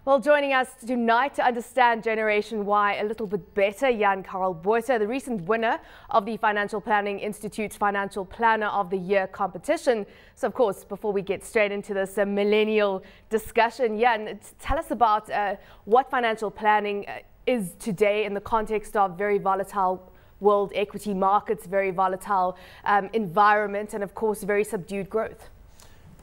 Well, joining us tonight to understand Generation Y a little bit better, Jan-Carel, the recent winner of the Financial Planning Institute's Financial Planner of the Year competition. So, of course, before we get straight into this millennial discussion, Jan, tell us about what financial planning is today in the context of very volatile world equity markets, very volatile environment, and, of course, very subdued growth.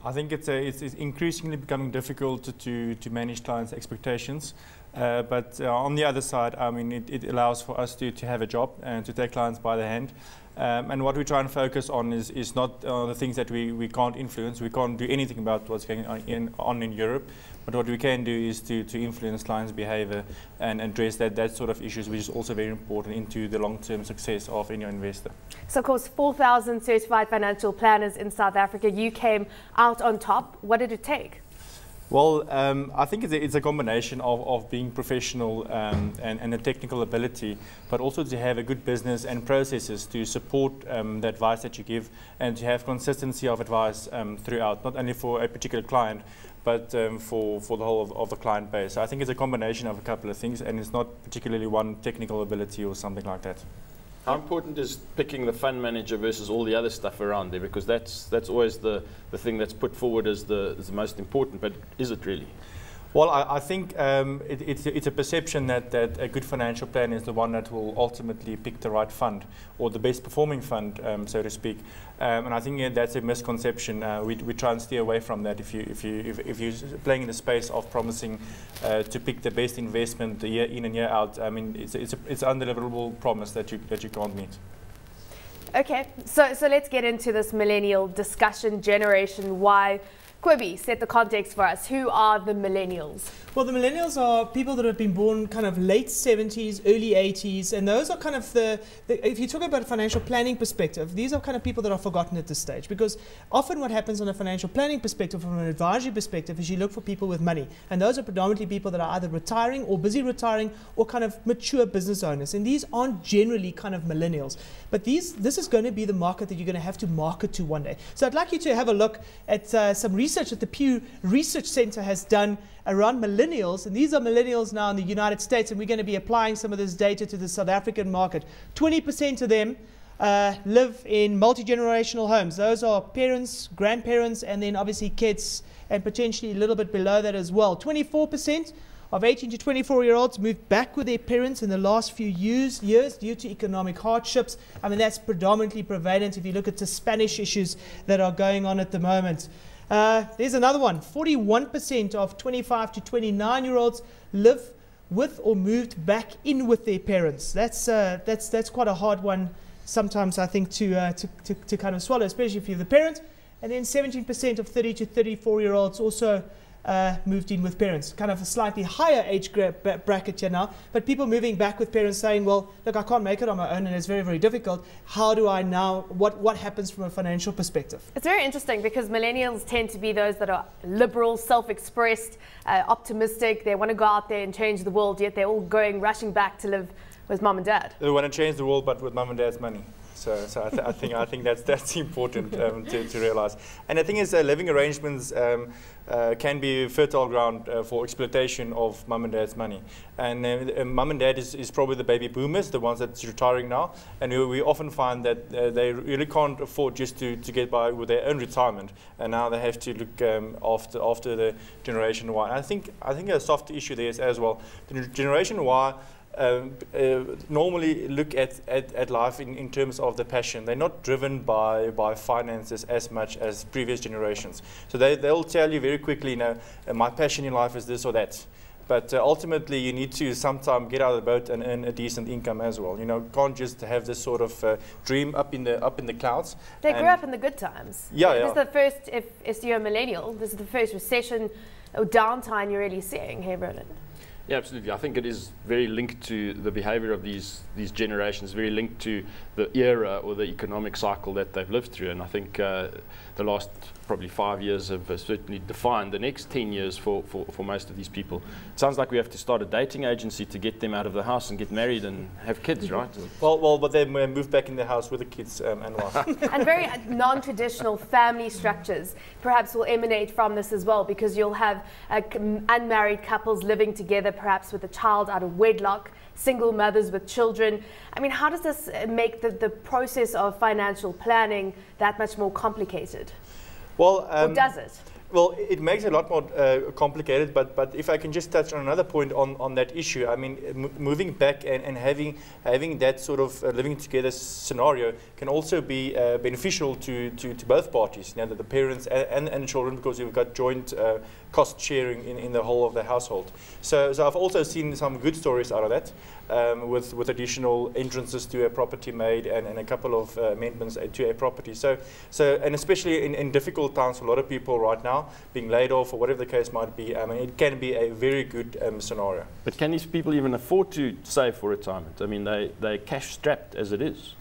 I think it's increasingly becoming difficult to manage clients' expectations. But on the other side, I mean, it allows for us to have a job and to take clients by the hand. And what we try and focus on is not the things that we can't influence. We can't do anything about what's going on in Europe. But what we can do is to influence clients' behavior and address that sort of issues, which is also very important into the long-term success of any investor. So, of course, 4,000 certified financial planners in South Africa. You came out on top. What did it take? Well, I think it's a combination of being professional and a technical ability, but also to have a good business and processes to support the advice that you give and to have consistency of advice throughout, not only for a particular client, but for the whole of the client base. So I think it's a combination of a couple of things, and it's not particularly one technical ability or something like that. How important is picking the fund manager versus all the other stuff around there? Because that's always the thing that's put forward as the most important, but is it really? Well, I think it's a perception that a good financial plan is the one that will ultimately pick the right fund or the best performing fund, so to speak. And I think that's a misconception. We try and steer away from that. If you're playing in the space of promising to pick the best investment year in and year out, I mean, it's an undeliverable promise that you can't meet. Okay, so let's get into this millennial discussion. Generation Y. Quibby, set the context for us. Who are the millennials? Well, the millennials are people that have been born kind of late 70s, early 80s, and those are kind of if you talk about a financial planning perspective, these are kind of people that are forgotten at this stage, because often what happens on a financial planning perspective, from an advisory perspective, is you look for people with money, and those are predominantly people that are either retiring or busy retiring or kind of mature business owners, and these aren't generally kind of millennials, but this is going to be the market that you're going to have to market to one day. So I'd like you to have a look at some research that the PEW Research Centre has done around millennials, and these are millennials now in the United States, and we're going to be applying some of this data to the South African market. 20% of them live in multi-generational homes. Those are parents, grandparents, and then obviously kids, and potentially a little bit below that as well. 24% of 18 to 24-year-olds moved back with their parents in the last few years due to economic hardships. I mean, that's predominantly prevalent if you look at the Spanish issues that are going on at the moment. There's another one. 41% of 25 to 29-year-olds live with or moved back in with their parents. That's quite a hard one sometimes, I think, to kind of swallow, especially if you're the parent. And then 17% of 30 to 34-year-olds also moved in with parents. Kind of a slightly higher age bracket here now, but people moving back with parents saying, well, look, I can't make it on my own and it's very, very difficult. How do I now, what happens from a financial perspective? It's very interesting because millennials tend to be those that are liberal, self-expressed, optimistic. They want to go out there and change the world, yet they're all rushing back to live with mom and dad. They want to change the world, but with mom and dad's money. So I think that's important to realize. And the thing is, living arrangements can be fertile ground for exploitation of mum and dad's money. And mum and dad is probably the baby boomers, the ones that's retiring now. And we often find that they really can't afford just to get by with their own retirement. And now they have to look after the Generation Y. And I think a soft issue there is as well. The Generation Y normally look at life in terms of the passion. They're not driven by finances as much as previous generations. So they'll tell you very quickly, you know, my passion in life is this or that. But ultimately, you need to sometimes get out of the boat and earn a decent income as well. You know, can't just have this sort of dream up in the clouds. They grew up in the good times. Yeah, This is the first, if you're a millennial, this is the first recession or downtime you're really seeing. Hey, Roland. Yeah, absolutely. I think it is very linked to the behaviour of these generations, very linked to the era or the economic cycle that they've lived through. And I think the last probably 5 years have certainly defined the next 10 years for most of these people. It sounds like we have to start a dating agency to get them out of the house and get married and have kids, right? Well, but they move back in the house with the kids and wife. And very non-traditional family structures perhaps will emanate from this as well, because you'll have unmarried couples living together, perhaps with a child out of wedlock, single mothers with children. I mean, how does this make the process of financial planning that much more complicated? Well, or does it? Well, it makes it a lot more complicated, but if I can just touch on another point on that issue, I mean, moving back and having that sort of living together scenario can also be beneficial to both parties, you know, the parents and the children, because you've got joint cost sharing in the whole of the household. So I've also seen some good stories out of that, with additional entrances to a property made and a couple of amendments to a property. So and especially in difficult times for a lot of people right now, being laid off or whatever the case might be, I mean, it can be a very good scenario. But can these people even afford to save for retirement? I mean, they're cash strapped as it is.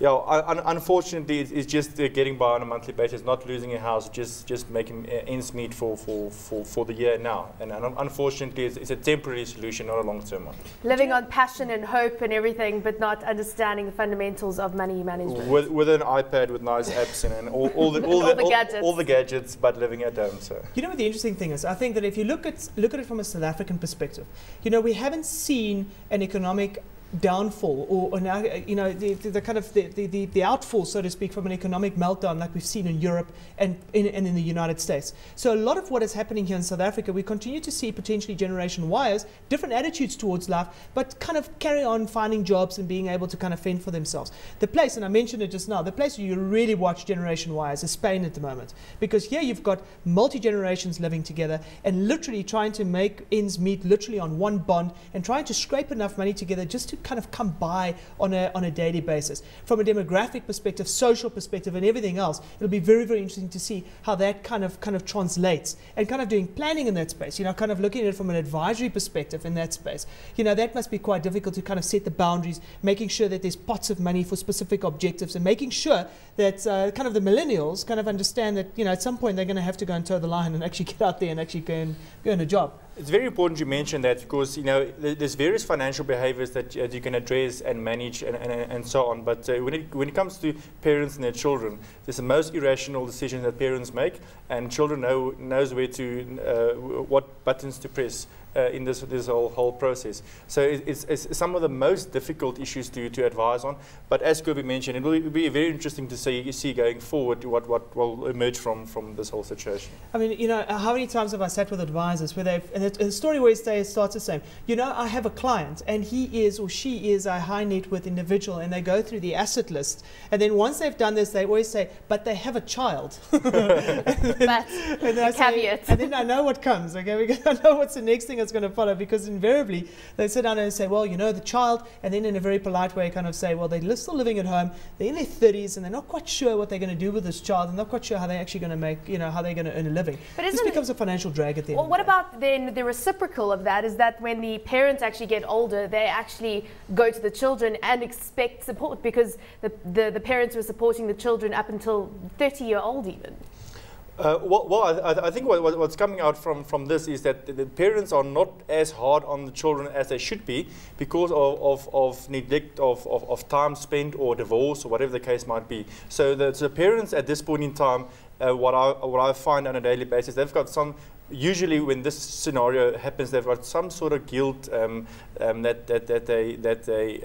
Yeah, unfortunately, it's just getting by on a monthly basis, not losing a house, just making ends meet for the year now. And unfortunately, it's a temporary solution, not a long-term one. Living on passion and hope and everything, but not understanding the fundamentals of money management. With an iPad with nice apps and all the gadgets, but living at home. So you know what the interesting thing is? I think that if you look at it from a South African perspective, you know, we haven't seen an economic downfall or you know, the kind of the outfall, so to speak, from an economic meltdown like we've seen in Europe and in the United States. So a lot of what is happening here in South Africa, we continue to see potentially Generation Y's, different attitudes towards life, but kind of carry on finding jobs and being able to kind of fend for themselves. The place, and I mentioned it just now, the place where you really watch Generation Y's is Spain at the moment, because here you've got multi-generations living together and literally trying to make ends meet literally on one bond and trying to scrape enough money together just to kind of come by on a daily basis. From a demographic perspective, social perspective, and everything else, it'll be very, very interesting to see how that kind of translates, and kind of doing planning in that space, you know, kind of looking at it from an advisory perspective in that space. You know, that must be quite difficult to kind of set the boundaries, making sure that there's pots of money for specific objectives, and making sure that kind of the millennials kind of understand that, you know, at some point they're going to have to go and toe the line and actually get out there and actually go in a job. It's very important you mention that, because, you know, there's various financial behaviors that you can address and manage and so on. But when it comes to parents and their children, there's the most irrational decision that parents make, and children knows where to what buttons to press in this whole process. So it's some of the most difficult issues to advise on. But as Kobe mentioned, it will be very interesting to see going forward what will emerge from this whole situation. I mean, you know, how many times have I sat with advisors where and the story always starts the same. You know, I have a client and he is or she is a high net worth individual, and they go through the asset list, and then once they've done this, they always say, but they have a child. But caveat. And then I know what comes, okay, because I know what's the next thing that's going to follow, because invariably they sit down and say, well, you know, the child, and then in a very polite way kind of say, well, they're still living at home, they're in their 30s, and they're not quite sure what they're going to do with this child, and not quite sure how they're actually going to make, you know, how they're going to earn a living. But this becomes a financial drag at the end. Well, what about then the reciprocal of that, is that when the parents actually get older, they actually go to the children and expect support, because the parents were supporting the children up until 30-year-old even. I think what's coming out from this is that the parents are not as hard on the children as they should be, because of neglect of time spent or divorce or whatever the case might be. So the parents at this point in time, what I find on a daily basis, they've got some. Usually, when this scenario happens, they've got some sort of guilt that they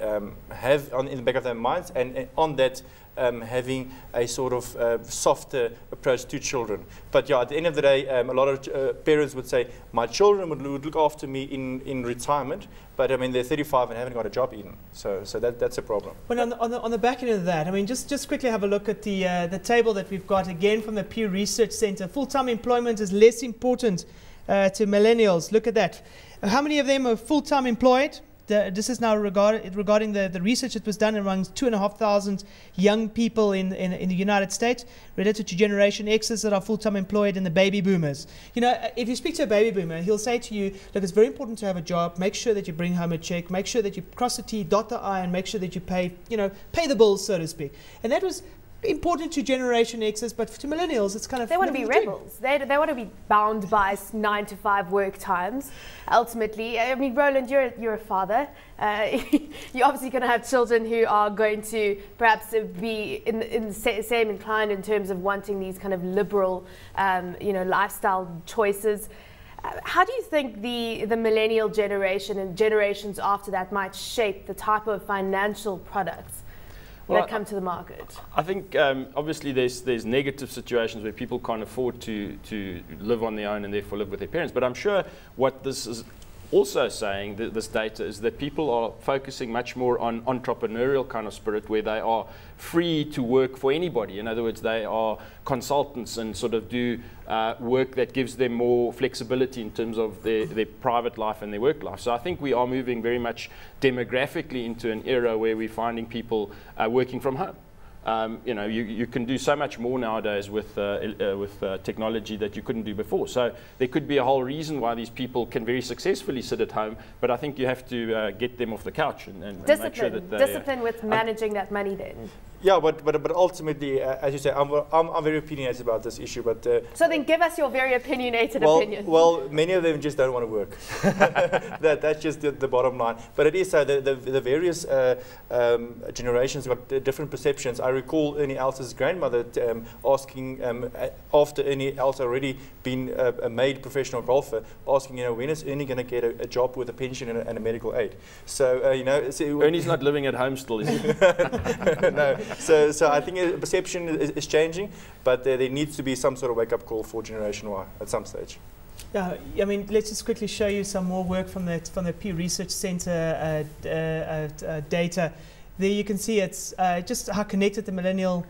have in the back of their minds, and on that. Having a sort of softer approach to children. But yeah, at the end of the day, a lot of parents would say, my children would look after me in retirement, but I mean, they're 35 and haven't got a job even. So that's a problem. Well, on the back end of that, I mean, just quickly have a look at the table that we've got, again, from the PEW Research Centre. Full-time employment is less important to millennials. Look at that. How many of them are full-time employed? this is now regarding the research that was done among 2,500 young people in the United States related to Generation X's that are full-time employed and the baby boomers. You know, if you speak to a baby boomer, he'll say to you, look, it's very important to have a job, make sure that you bring home a check, make sure that you cross the T, dot the I, and make sure that you pay the bills, so to speak. And that was important to Generation X's, but to millennials, it's kind of... They want to be rebels. They want to be bound by 9-to-5 work times, ultimately. I mean, Roland, you're a father. You're obviously going to have children who are going to perhaps be in the same inclined in terms of wanting these kind of liberal, lifestyle choices. How do you think the millennial generation and generations after that might shape the type of financial products that come to the market? I think obviously there's negative situations where people can't afford to live on their own and therefore live with their parents. But I'm sure what this is also saying, this data, is that people are focusing much more on entrepreneurial kind of spirit, where they are free to work for anybody. In other words, they are consultants and sort of do work that gives them more flexibility in terms of their private life and their work life. So I think we are moving very much demographically into an era where we're finding people working from home. You can do so much more nowadays with technology that you couldn't do before. So there could be a whole reason why these people can very successfully sit at home, but I think you have to get them off the couch and make sure that they... Discipline with managing that money then. Yeah, but ultimately, as you say, I'm very opinionated about this issue. But so then, give us your very opinionated opinion. Well, many of them just don't want to work. That's just the bottom line. But it is so. The various generations got different perceptions. I recall Ernie Els's grandmother asking, after Ernie Els already been a made professional golfer, asking, when is Ernie going to get a job with a pension and a medical aid? So Ernie's not living at home still, is he? No. So I think perception is changing, but there needs to be some sort of wake-up call for Generation Y at some stage. Yeah, I mean, let's just quickly show you some more work from the PEW Research Centre data. There you can see it's just how connected the millennials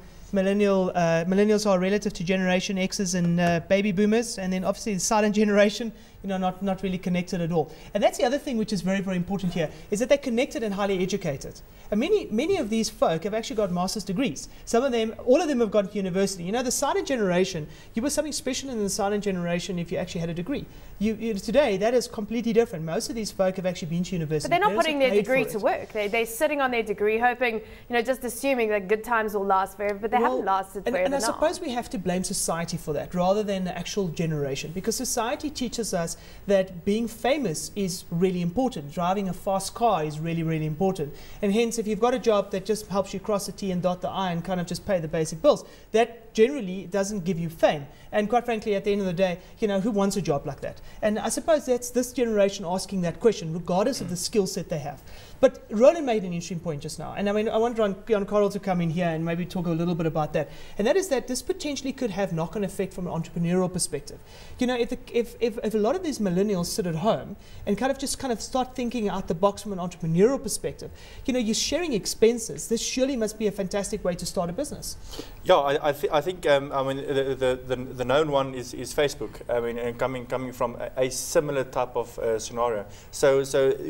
are relative to Generation X's and baby boomers, and then obviously the silent generation, not really connected at all. And that's the other thing which is very, very important here, is that they're connected and highly educated. And many of these folk have actually got master's degrees. Some of them, all of them have gone to university. The silent generation, you were something special in the silent generation if you actually had a degree. Today, that is completely different. Most of these folk have actually been to university. But they're not putting their degree to work. They're sitting on their degree hoping, just assuming that good times will last forever, but they haven't lasted forever. And I suppose we have to blame society for that rather than the actual generation, because society teaches us that being famous is really important. Driving a fast car is really, really important. And hence, if you've got a job that just helps you cross the T and dot the I and kind of just pay the basic bills, that generally doesn't give you fame. And quite frankly, at the end of the day, who wants a job like that? And I suppose that's this generation asking that question, regardless of the skill set they have. But Roland made an interesting point just now. And I mean, I want Jan-Carel to come in here and maybe talk a little bit about that. And that is that this potentially could have knock-on effect from an entrepreneurial perspective. If a lot of these millennials sit at home and kind of start thinking out the box from an entrepreneurial perspective, you're sharing expenses. This surely must be a fantastic way to start a business. Yeah, I think the known one is Facebook. I mean, and coming from a similar type of scenario. So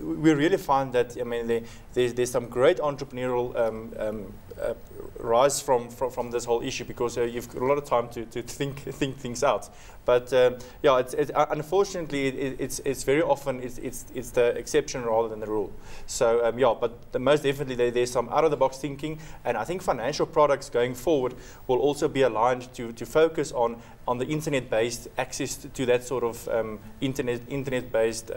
we really find that, I mean, there's some great entrepreneurial rise from this whole issue, because you've got a lot of time to think things out. But unfortunately, it's very often it's the exception rather than the rule. So but most definitely there's some out of the box thinking, and I think financial products going forward will also be aligned to focus on the internet-based access to that sort of internet-based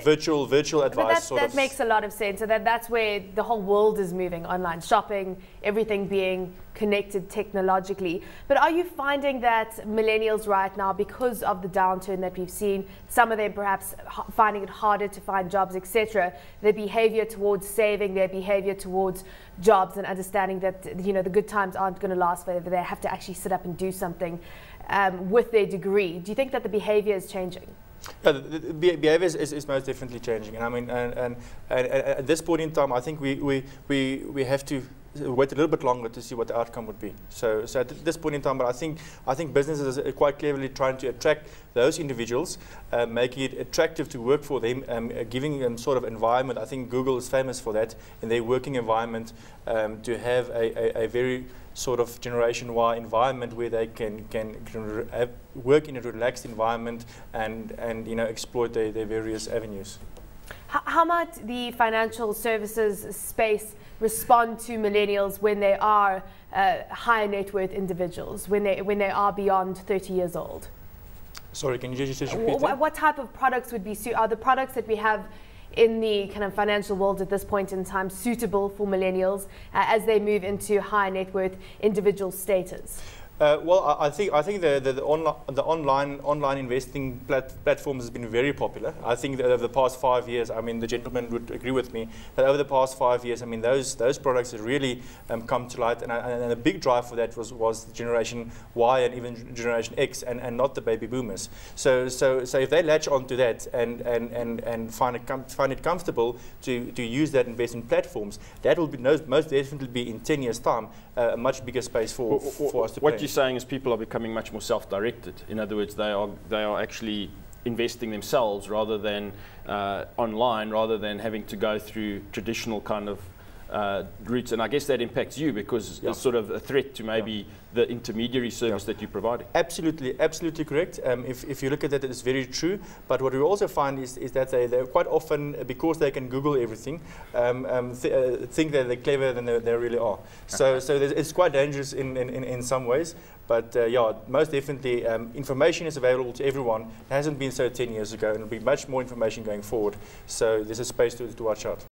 virtual advice. That makes a lot of sense. So that's where the whole world is moving: online shopping, everything being connected technologically. But are you finding that millennials right now, because of the downturn that we've seen, some of them perhaps finding it harder to find jobs, etc., their behavior towards saving, their behavior towards jobs, and understanding that the good times aren't going to last forever, they have to actually sit up and do something with their degree? Do you think that the behavior is changing? Yeah, the behavior is most definitely changing, and I mean, and at this point in time, I think we have to wait a little bit longer to see what the outcome would be. So at this point in time, but I think businesses are quite cleverly trying to attract those individuals, making it attractive to work for them, giving them sort of environment. I think Google is famous for that in their working environment, to have a very sort of Generation Y environment where they can work in a relaxed environment and exploit their various avenues. How might the financial services space respond to millennials when they are high net worth individuals, when they are beyond 30 years old? Sorry, can you just repeat that? What type of products would be are the products that we have in the kind of financial world at this point in time suitable for millennials as they move into high net worth individual status? Well, I think the online investing platforms has been very popular. I think that over the past 5 years, I mean, the gentleman would agree with me that over the past 5 years, I mean, those products have really come to light, and a big drive for that was Generation Y and even Generation X, and not the baby boomers. So if they latch onto that and find it comfortable to use that investment platforms, that will be most definitely be in 10 years' time a much bigger space for us to play. What you're saying is people are becoming much more self-directed. In other words, they are actually investing themselves rather than online, rather than having to go through traditional kind of routes. And I guess that impacts you because it's sort of a threat to maybe the intermediary service that you're providing. Absolutely correct. If you look at that, it's very true. But what we also find is that they're quite often, because they can Google everything, think that they're cleverer than they really are. So it's quite dangerous in some ways. But yeah, most definitely, information is available to everyone. It hasn't been so 10 years ago, and there'll be much more information going forward. So there's a space to watch out.